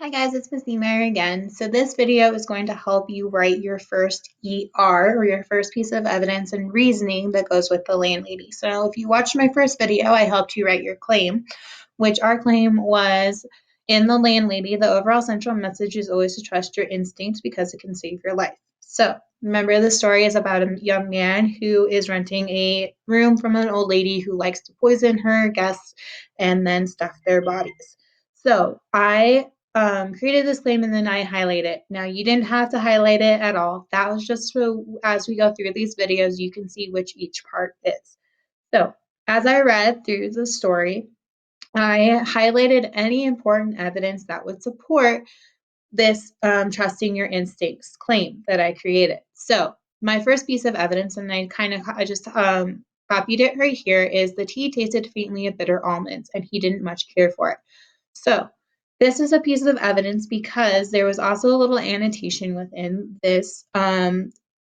Hi guys, it's Miss Meyer again. So this video is going to help you write your first ER, or your first piece of evidence and reasoning that goes with the landlady. So if you watched my first video, I helped you write your claim, which our claim was, in the landlady, the overall central message is always to trust your instincts because it can save your life. So remember, the story is about a young man who is renting a room from an old lady who likes to poison her guests and then stuff their bodies. So I created this claim and then I highlight it. Now you didn't have to highlight it at all. That was just so as we go through these videos, you can see which each part is. So as I read through the story, I highlighted any important evidence that would support this trusting your instincts claim that I created. So my first piece of evidence, and I just copied it right here, is the tea tasted faintly of bitter almonds, and he didn't much care for it. So this is a piece of evidence because there was also a little annotation within this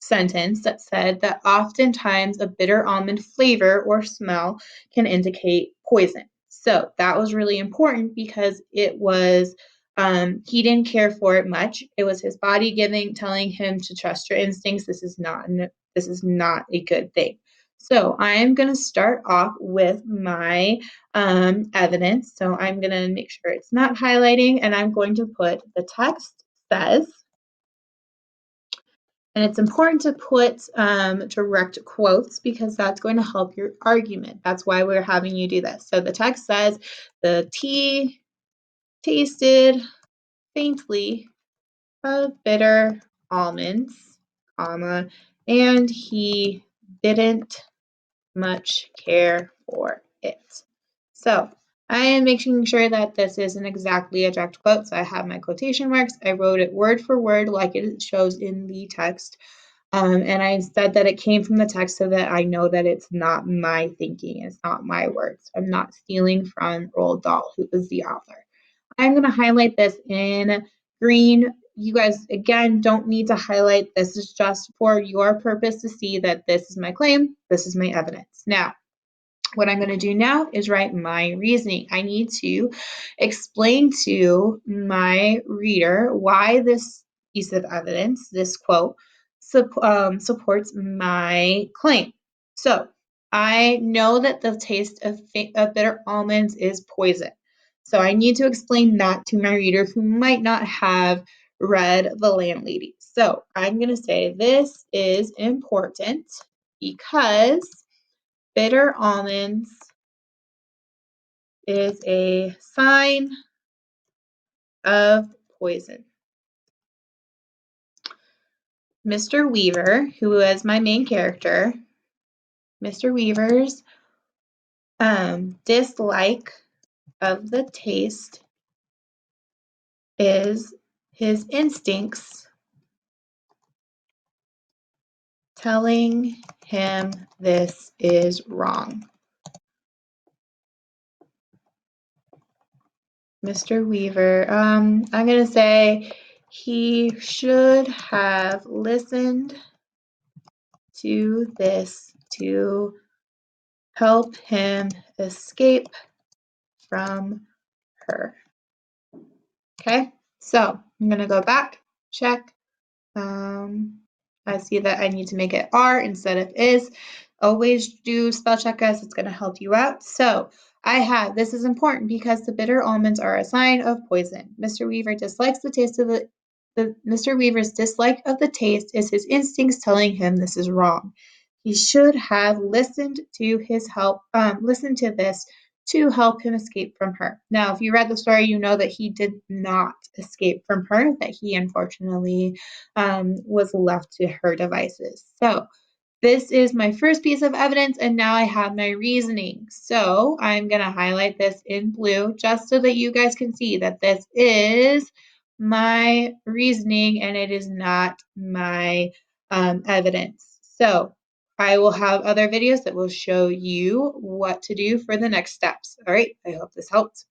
sentence that said that oftentimes a bitter almond flavor or smell can indicate poison. So that was really important because it was he didn't care for it much. It was his body telling him to trust your instincts. This is not a good thing. So I am going to start off with my evidence. So I'm going to make sure it's not highlighting, and I'm going to put the text says, and it's important to put direct quotes because that's going to help your argument. That's why we're having you do this. So the text says, the tea tasted faintly of bitter almonds, comma, and he didn't much care for it. So I am making sure that this isn't exactly a direct quote. So I have my quotation marks. I wrote it word for word like it shows in the text. And I said that it came from the text so that I know that it's not my thinking. It's not my words. I'm not stealing from Roald Dahl, who is the author. I'm going to highlight this in green. You guys, again, don't need to highlight. This is just for your purpose to see that this is my claim, this is my evidence. Now, what I'm going to do now is write my reasoning. I need to explain to my reader why this piece of evidence, this quote, supports my claim. So I know that the taste of bitter almonds is poison. So I need to explain that to my reader who might not have read The Landlady. So I'm going to say this is important because bitter almonds is a sign of poison. Mr. Weaver, who is my main character, Mr. Weaver's dislike of the taste is his instincts telling him this is wrong. Mr. Weaver, I'm going to say he should have listened to this to help him escape from her. Okay, so I'm going to go back, check. I see that I need to make it are instead of is. Always do spell check us. It's going to help you out. So this is important because the bitter almonds are a sign of poison. Mr. Weaver dislikes the taste of Mr. Weaver's dislike of the taste is his instincts telling him this is wrong. He should have listened to this to help him escape from her. Now, if you read the story, you know that he did not escape from her, that he unfortunately was left to her devices. So this is my first piece of evidence, and now I have my reasoning. So I'm going to highlight this in blue just so that you guys can see that this is my reasoning and it is not my evidence. So I will have other videos that will show you what to do for the next steps. All right, I hope this helped.